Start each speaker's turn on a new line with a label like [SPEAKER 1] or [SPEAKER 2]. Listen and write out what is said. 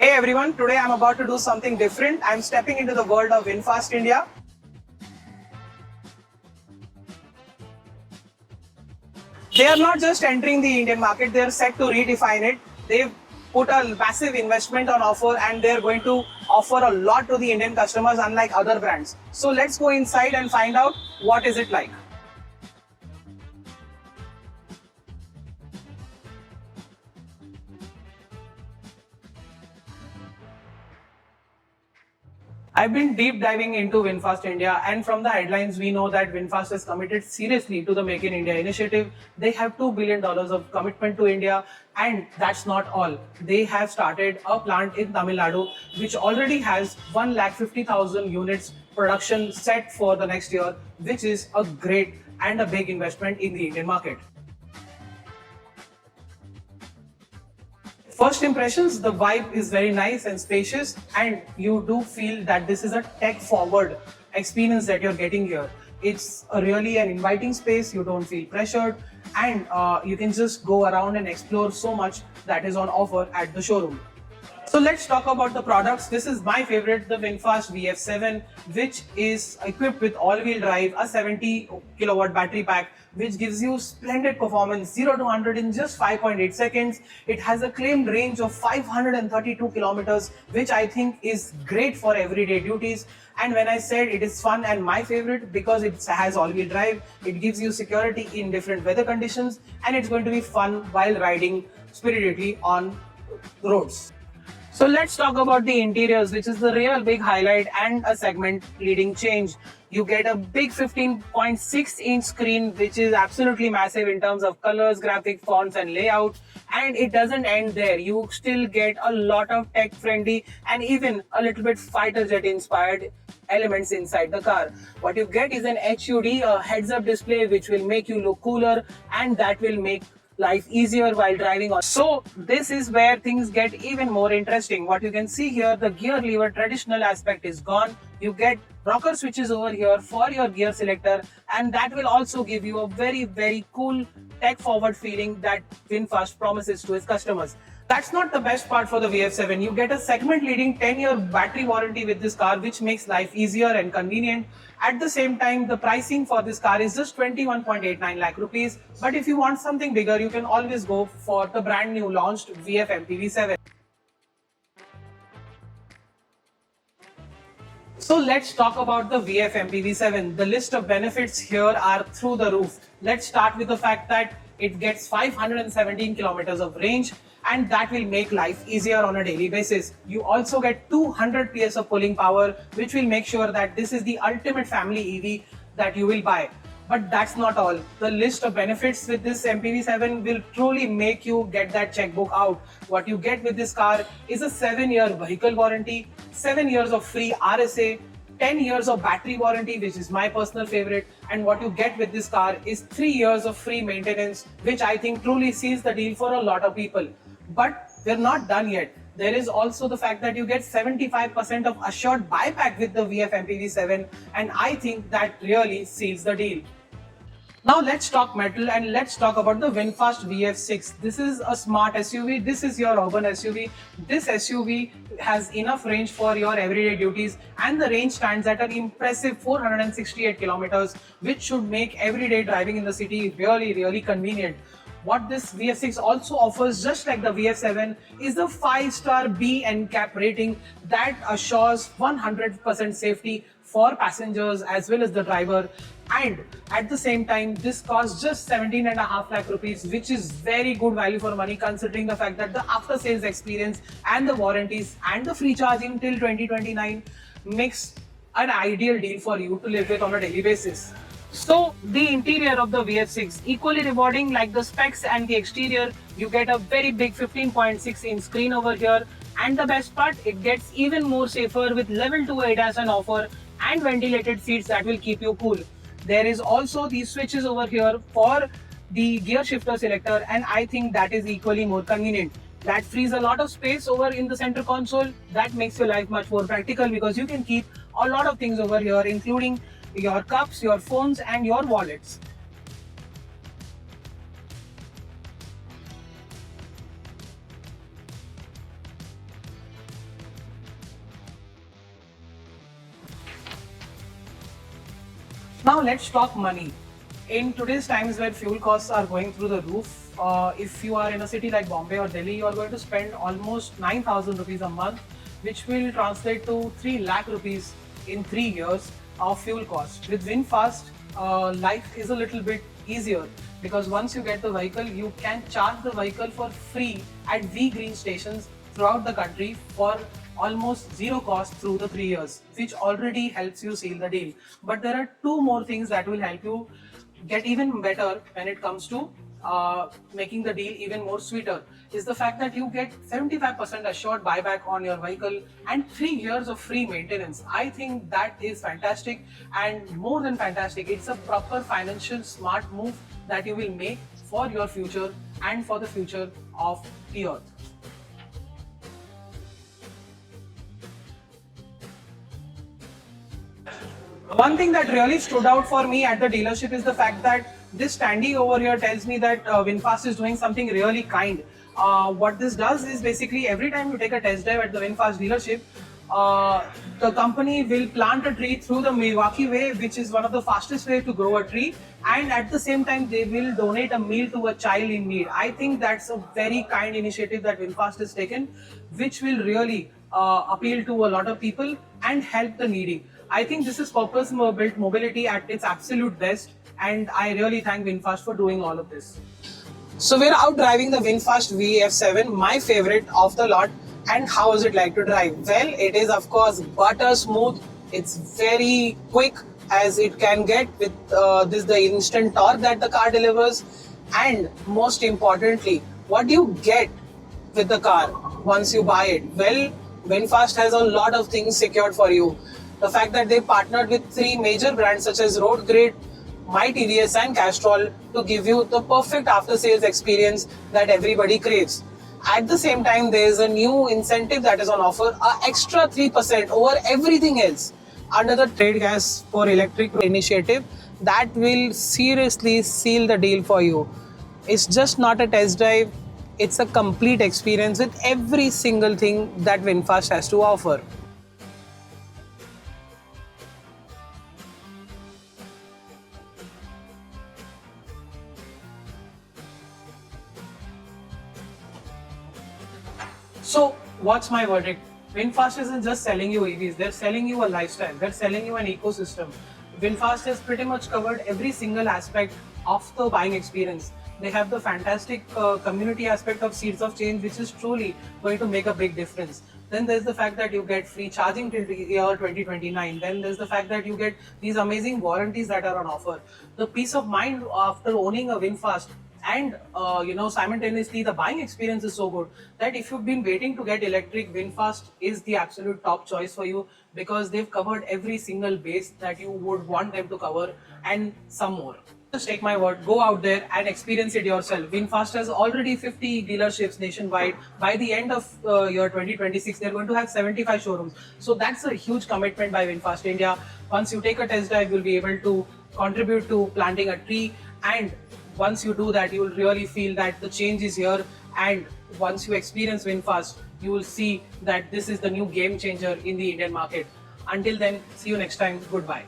[SPEAKER 1] Hey everyone, today I'm about to do something different. I'm stepping into the world of VinFast India. They are not just entering the Indian market, they are set to redefine it. They've put a massive investment on offer and they're going to offer a lot to the Indian customers unlike other brands. So let's go inside and find out what is it like. I've been deep diving into VinFast India, and from the headlines, we know that VinFast is committed seriously to the Make in India initiative. They have $2 billion of commitment to India, and that's not all. They have started a plant in Tamil Nadu, which already has 150,000 units production set for the next year, which is a great and a big investment in the Indian market. First impressions, the vibe is very nice and spacious, and you do feel that this is a tech forward experience that you're getting here. It's really an inviting space, you don't feel pressured, and you can just go around and explore so much that is on offer at the showroom. So let's talk about the products. This is my favorite, the VinFast VF7, which is equipped with all-wheel drive, a 70 kilowatt battery pack, which gives you splendid performance, 0 to 100 in just 5.8 seconds. It has a claimed range of 532 kilometers, which I think is great for everyday duties. And when I said it is fun and my favorite because it has all-wheel drive, it gives you security in different weather conditions, and it's going to be fun while riding spiritedly on roads. So let's talk about the interiors, which is the real big highlight and a segment leading change. You get a big 15.6-inch screen, which is absolutely massive in terms of colors, graphic, fonts, and layout. And it doesn't end there. You still get a lot of tech-friendly and even a little bit fighter jet-inspired elements inside the car. What you get is an HUD, a heads-up display, which will make you look cooler, and that will make life easier while driving on. So this is where things get even more interesting. What you can see here, the gear lever traditional aspect is gone. You get rocker switches over here for your gear selector, and that will also give you a very cool tech forward feeling that VinFast promises to its customers. That's not the best part for the VF7. You get a segment leading 10-year battery warranty with this car, which makes life easier and convenient. At the same time, the pricing for this car is just 21.89 lakh rupees. But if you want something bigger, you can always go for the brand new launched VF MPV7. So let's talk about the VF MPV7. The list of benefits here are through the roof. Let's start with the fact that it gets 517 kilometers of range, and that will make life easier on a daily basis. You also get 200 PS of pulling power, which will make sure that this is the ultimate family EV that you will buy. But that's not all. The list of benefits with this MPV7 will truly make you get that checkbook out. What you get with this car is a 7-year vehicle warranty, 7 years of free RSA, 10 years of battery warranty, which is my personal favorite, and what you get with this car is 3 years of free maintenance, which I think truly seals the deal for a lot of people. But we're not done yet. There is also the fact that you get 75% of assured buyback with the VF MPV7, and I think that really seals the deal. Now let's talk metal and let's talk about the VinFast VF6. This is a smart SUV. This is your urban SUV. This SUV has enough range for your everyday duties, and the range stands at an impressive 468 kilometers, which should make everyday driving in the city really convenient. What this VF6 also offers, just like the VF7, is the 5-star B NCAP rating that assures 100% safety for passengers as well as the driver. And at the same time, this costs just 17.5 lakh rupees, which is very good value for money considering the fact that the after sales experience and the warranties and the free charging till 2029 makes an ideal deal for you to live with on a daily basis. So the interior of the VF6 equally rewarding like the specs and the exterior. You get a very big 15.6-inch screen over here, and the best part, it gets even more safer with level 2 ADAS on offer and ventilated seats that will keep you cool. There is also these switches over here for the gear shifter selector, and I think that is equally more convenient. That frees a lot of space over in the center console. That makes your life much more practical because you can keep a lot of things over here, including your cups, your phones, and your wallets. Now let's talk money. In today's times where fuel costs are going through the roof, if you are in a city like Bombay or Delhi, you are going to spend almost 9,000 rupees a month, which will translate to 3 lakh rupees in 3 years of fuel cost. With VinFast, life is a little bit easier because once you get the vehicle, you can charge the vehicle for free at V Green stations throughout the country for almost zero cost through the 3 years, which already helps you seal the deal. But there are two more things that will help you get even better when it comes to making the deal even more sweeter. Is the fact that you get 75% assured buyback on your vehicle and 3 years of free maintenance. I think that is fantastic, and more than fantastic, it's a proper financial smart move that you will make for your future and for the future of the earth. One thing that really stood out for me at the dealership is the fact that this standee over here tells me that VinFast is doing something really kind. What this does is basically every time you take a test drive at the VinFast dealership, the company will plant a tree through the Milwaukee Way, which is one of the fastest ways to grow a tree, and at the same time they will donate a meal to a child in need. I think that's a very kind initiative that VinFast has taken, which will really appeal to a lot of people and help the needy. I think this is purpose-built mobility at its absolute best, and I really thank VinFast for doing all of this. So we're out driving the VinFast VF7, my favorite of the lot. And how is it like to drive? Well, it is of course butter smooth. It's very quick as it can get with the instant torque that the car delivers. And most importantly, what do you get with the car once you buy it? Well, VinFast has a lot of things secured for you. The fact that they partnered with 3 major brands such as Road Grid, MyTVS and Castrol to give you the perfect after-sales experience that everybody craves. At the same time, there is a new incentive that is on offer, an extra 3% over everything else under the Trade Gas for Electric initiative that will seriously seal the deal for you. It's just not a test drive, it's a complete experience with every single thing that VinFast has to offer. So, what's my verdict? VinFast isn't just selling you EVs, they're selling you a lifestyle, they're selling you an ecosystem. VinFast has pretty much covered every single aspect of the buying experience. They have the fantastic community aspect of Seeds of Change, which is truly going to make a big difference. Then there's the fact that you get free charging till the year 2029. Then there's the fact that you get these amazing warranties that are on offer. The peace of mind after owning a VinFast, and simultaneously the buying experience is so good that if you've been waiting to get electric, VinFast is the absolute top choice for you because they've covered every single base that you would want them to cover and some more. Just take my word, go out there and experience it yourself. VinFast has already 50 dealerships nationwide. By the end of year 2026, they're going to have 75 showrooms. So that's a huge commitment by VinFast India. Once you take a test drive, you'll be able to contribute to planting a tree, and once you do that, you will really feel that the change is here, and once you experience VinFast, you will see that this is the new game changer in the Indian market. Until then, see you next time. Goodbye.